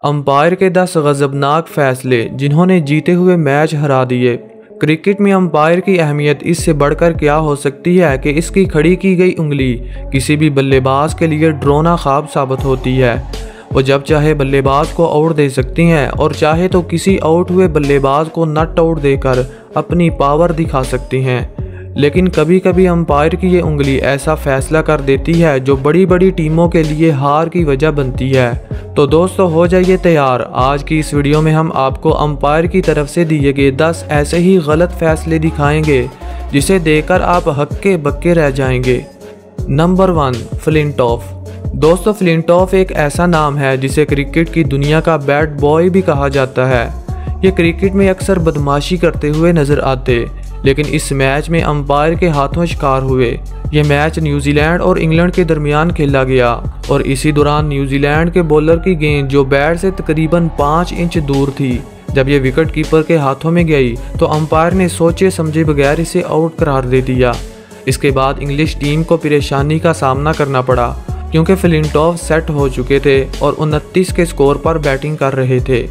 Umpire के 10 गजबनाक फैसले जिन्होंने जीते हुए मैच हरा दिए। क्रिकेट में अंपायर की अहमियत इससे बढ़कर क्या हो सकती है कि इसकी खड़ी की गई उंगली किसी भी बल्लेबाज के लिए डरावना ख्वाब साबित होती है। वो जब चाहे बल्लेबाज को आउट दे सकती हैं और चाहे तो किसी आउट हुए बल्लेबाज को नट आउट देकर अपनी पावर दिखा सकती हैं। लेकिन कभी कभी अंपायर की ये उंगली ऐसा फैसला कर देती है जो बड़ी बड़ी टीमों के लिए हार की वजह बनती है। तो दोस्तों हो जाइए तैयार, आज की इस वीडियो में हम आपको अंपायर की तरफ से दिए गए 10 ऐसे ही गलत फैसले दिखाएंगे जिसे देखकर आप हक्के बक्के रह जाएंगे। Number 1, Flintoff. दोस्तों फ्लिंटॉफ एक ऐसा नाम है जिसे क्रिकेट की दुनिया का बैड बॉय भी कहा जाता है। ये क्रिकेट में अक्सर बदमाशी करते हुए नजर आते, लेकिन इस मैच में अंपायर के हाथों शिकार हुए। ये मैच न्यूजीलैंड और इंग्लैंड के दरमियान खेला गया और इसी दौरान न्यूजीलैंड के बॉलर की गेंद जो बैट से तकरीबन 5 इंच दूर थी, जब ये विकेट कीपर के हाथों में गई तो अंपायर ने सोचे समझे बगैर इसे आउट करार दे दिया। इसके बाद इंग्लिश टीम को परेशानी का सामना करना पड़ा क्योंकि फ्लिंटॉफ सेट हो चुके थे और 29 के स्कोर पर बैटिंग कर रहे थे।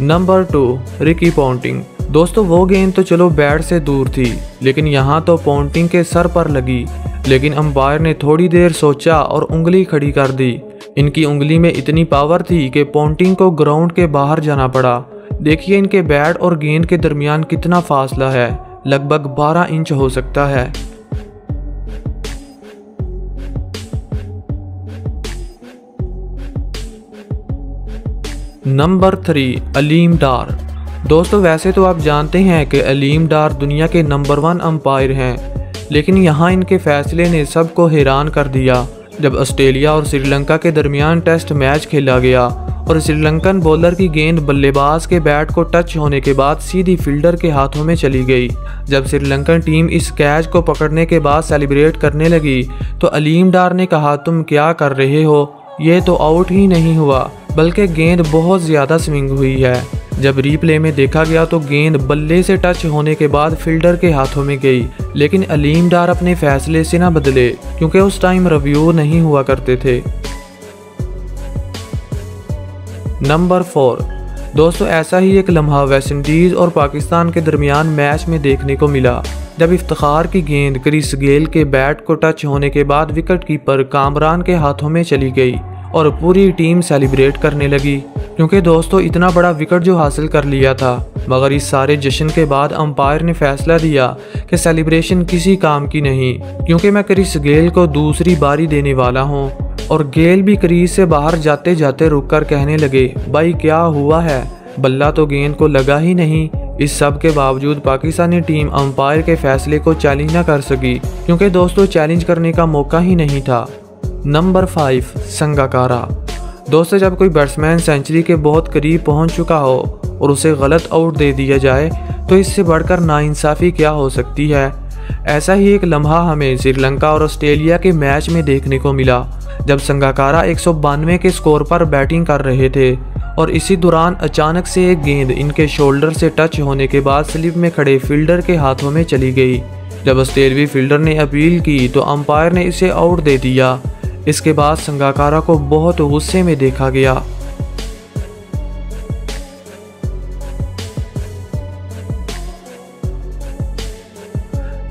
Number 2, Ricky Ponting. दोस्तों वो गेंद तो चलो बैट से दूर थी, लेकिन यहाँ तो पॉन्टिंग के सर पर लगी, लेकिन अंपायर ने थोड़ी देर सोचा और उंगली खड़ी कर दी। इनकी उंगली में इतनी पावर थी कि पॉन्टिंग को ग्राउंड के बाहर जाना पड़ा। देखिए इनके बैट और गेंद के दरमियान कितना फासला है, लगभग 12 इंच हो सकता है। नंबर 3, अलीम डार। दोस्तों वैसे तो आप जानते हैं कि अलीम डार दुनिया के नंबर 1 अंपायर हैं, लेकिन यहाँ इनके फैसले ने सबको हैरान कर दिया। जब ऑस्ट्रेलिया और श्रीलंका के दरमियान टेस्ट मैच खेला गया और श्रीलंकन बॉलर की गेंद बल्लेबाज के बैट को टच होने के बाद सीधी फील्डर के हाथों में चली गई। जब श्रीलंकन टीम इस कैच को पकड़ने के बाद सेलिब्रेट करने लगी तो अलीम डार ने कहा, तुम क्या कर रहे हो, ये तो आउट ही नहीं हुआ बल्कि गेंद बहुत ज़्यादा स्विंग हुई है। जब रीप्ले में देखा गया तो गेंद बल्ले से टच होने के बाद फील्डर के हाथों में गई, लेकिन अलीम डार अपने फैसले से ना बदले क्योंकि उस टाइम रिव्यू नहीं हुआ करते थे। नंबर 4, दोस्तों ऐसा ही एक लम्हा वेस्टइंडीज और पाकिस्तान के दरमियान मैच में देखने को मिला, जब इफ्तिखार की गेंद क्रिस गेल के बैट को टच होने के बाद विकेट कीपर कामरान के हाथों में चली गई और पूरी टीम सेलिब्रेट करने लगी क्योंकि दोस्तों इतना बड़ा विकेट जो हासिल कर लिया था। मगर इस सारे जश्न के बाद अंपायर ने फैसला दिया कि सेलिब्रेशन किसी काम की नहीं, क्योंकि मैं क्रिस गेल को दूसरी बारी देने वाला हूं। और गेल भी क्रीज से बाहर जाते जाते रुककर कहने लगे, भाई क्या हुआ है, बल्ला तो गेंद को लगा ही नहीं। इस सब के बावजूद पाकिस्तानी टीम अंपायर के फैसले को चैलेंज न कर सकी क्योंकि दोस्तों चैलेंज करने का मौका ही नहीं था। नंबर 5, संगाकारा। दोस्तों जब कोई बैट्समैन सेंचुरी के बहुत करीब पहुंच चुका हो और उसे गलत आउट दे दिया जाए तो इससे बढ़कर नाइंसाफ़ी क्या हो सकती है। ऐसा ही एक लम्हा हमें श्रीलंका और ऑस्ट्रेलिया के मैच में देखने को मिला, जब संगाकारा 192 के स्कोर पर बैटिंग कर रहे थे और इसी दौरान अचानक से एक गेंद इनके शोल्डर से टच होने के बाद स्लिप में खड़े फील्डर के हाथों में चली गई। जब ऑस्ट्रेलियावी फील्डर ने अपील की तो अंपायर ने इसे आउट दे दिया। इसके बाद संगाकारा को बहुत गुस्से में देखा गया।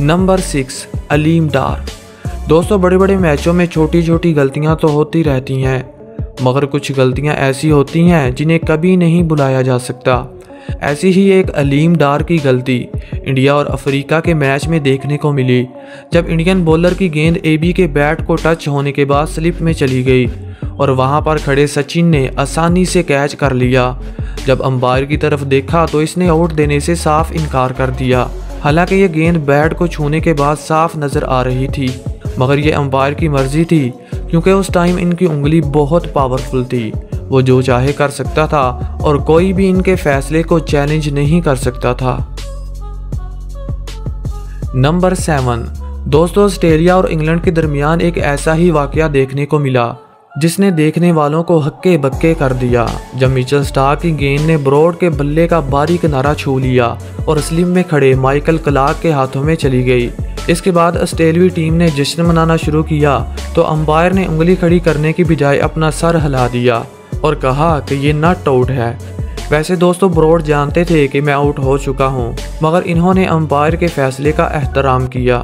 नंबर 6, अलीम डार। दोस्तों बड़े बड़े मैचों में छोटी छोटी गलतियां तो होती रहती हैं, मगर कुछ गलतियां ऐसी होती हैं जिन्हें कभी नहीं भुलाया जा सकता। ऐसी ही एक अलीम डार की गलती इंडिया और अफ्रीका के मैच में देखने को मिली, जब इंडियन बॉलर की गेंद एबी के बैट को टच होने के बाद स्लिप में चली गई और वहां पर खड़े सचिन ने आसानी से कैच कर लिया। जब अंपायर की तरफ देखा तो इसने आउट देने से साफ इनकार कर दिया, हालांकि ये गेंद बैट को छूने के बाद साफ नज़र आ रही थी, मगर ये अंपायर की मर्जी थी क्योंकि उस टाइम इनकी उंगली बहुत पावरफुल थी। वो जो चाहे कर सकता था और कोई भी इनके फैसले को चैलेंज नहीं कर सकता था। नंबर 7, दोस्तों ऑस्ट्रेलिया और इंग्लैंड के दरमियान एक ऐसा ही वाकया देखने को मिला जिसने देखने वालों को हक्के बक्के कर दिया, जब मिचेल स्टार्क की गेंद ने ब्रॉड के बल्ले का बारी किनारा छू लिया और स्लिप में खड़े माइकल क्लार्क के हाथों में चली गई। इसके बाद ऑस्ट्रेलियाई टीम ने जश्न मनाना शुरू किया तो अंपायर ने उंगली खड़ी करने की बजाय अपना सर हिला दिया और कहा कि ये नॉट आउट है। वैसे दोस्तों ब्रॉड जानते थे कि मैं आउट हो चुका हूं, मगर इन्होंने अंपायर के फैसले का एहतराम किया।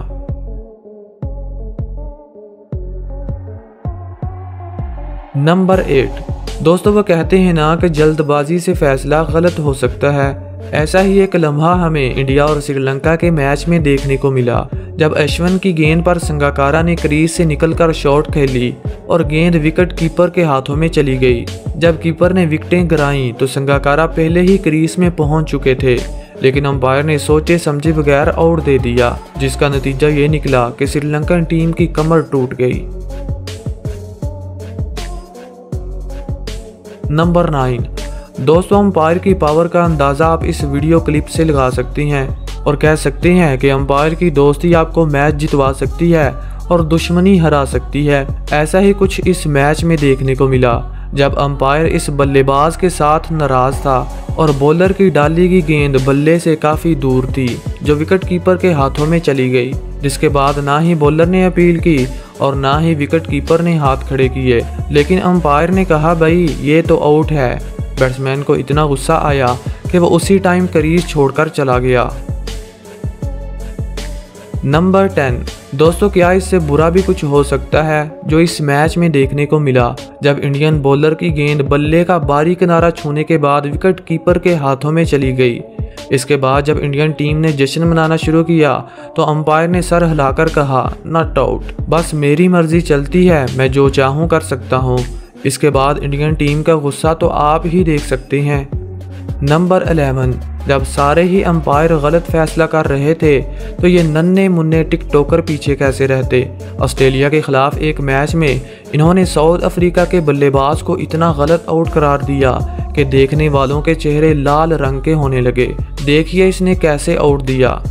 नंबर 8। दोस्तों वो कहते हैं ना कि जल्दबाजी से फैसला गलत हो सकता है। ऐसा ही एक लम्हा हमें इंडिया और श्रीलंका के मैच में देखने को मिला, जब अश्विन की गेंद पर संगाकारा ने क्रीज से निकलकर शॉट खेली और गेंद विकेट कीपर के हाथों में चली गई। जब कीपर ने विकेटें गिराईं तो संगाकारा पहले ही क्रीज में पहुंच चुके थे, लेकिन अंपायर ने सोचे समझे बगैर आउट दे दिया, जिसका नतीजा ये निकला कि श्रीलंकन टीम की कमर टूट गई। नंबर 9। दोस्तों अंपायर की पावर का अंदाज़ा आप इस वीडियो क्लिप से लगा सकती हैं और कह सकते हैं कि अंपायर की दोस्ती आपको मैच जितवा सकती है और दुश्मनी हरा सकती है। ऐसा ही कुछ इस मैच में देखने को मिला, जब अंपायर इस बल्लेबाज के साथ नाराज था और बॉलर की डाली की गेंद बल्ले से काफ़ी दूर थी, जो विकेट कीपर के हाथों में चली गई, जिसके बाद ना ही बॉलर ने अपील की और ना ही विकेट कीपर ने हाथ खड़े किए, लेकिन अंपायर ने कहा भाई ये तो आउट है। बैट्समैन को इतना गुस्सा आया कि वो उसी टाइम क्रीज छोड़कर चला गया। नंबर 10। दोस्तों क्या इससे बुरा भी कुछ हो सकता है जो इस मैच में देखने को मिला, जब इंडियन बॉलर की गेंद बल्ले का बारी किनारा छूने के बाद विकेट कीपर के हाथों में चली गई। इसके बाद जब इंडियन टीम ने जश्न मनाना शुरू किया तो अंपायर ने सर हिलाकर कहा नॉट आउट, बस मेरी मर्जी चलती है, मैं जो चाहूँ कर सकता हूँ। इसके बाद इंडियन टीम का गुस्सा तो आप ही देख सकते हैं। नंबर 11। जब सारे ही अंपायर गलत फैसला कर रहे थे तो ये नन्हे मुन्ने टिकटॉकर पीछे कैसे रहते। ऑस्ट्रेलिया के खिलाफ एक मैच में इन्होंने साउथ अफ्रीका के बल्लेबाज को इतना गलत आउट करार दिया कि देखने वालों के चेहरे लाल रंग के होने लगे। देखिए इसने कैसे आउट दिया।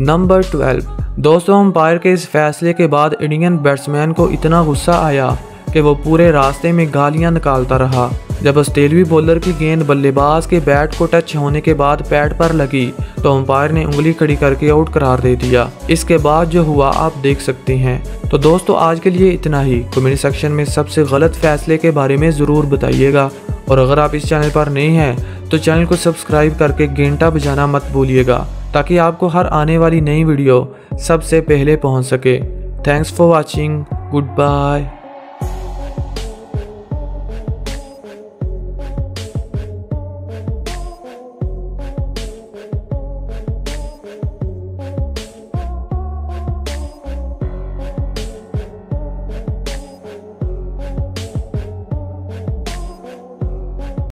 नंबर 12। दोस्तों अंपायर के इस फैसले के बाद इंडियन बैट्समैन को इतना गुस्सा आया कि वो पूरे रास्ते में गालियां निकालता रहा। जब ऑस्ट्रेलियाई बॉलर की गेंद बल्लेबाज के बैट को टच होने के बाद पैड पर लगी तो अंपायर ने उंगली खड़ी करके आउट करार दे दिया। इसके बाद जो हुआ आप देख सकते हैं। तो दोस्तों आज के लिए इतना ही। कमेंट सेक्शन में सबसे गलत फैसले के बारे में ज़रूर बताइएगा, और अगर आप इस चैनल पर नए हैं तो चैनल को सब्सक्राइब करके घंटा बजाना मत भूलिएगा, ताकि आपको हर आने वाली नई वीडियो सबसे पहले पहुंच सके। Thanks for watching. Good bye.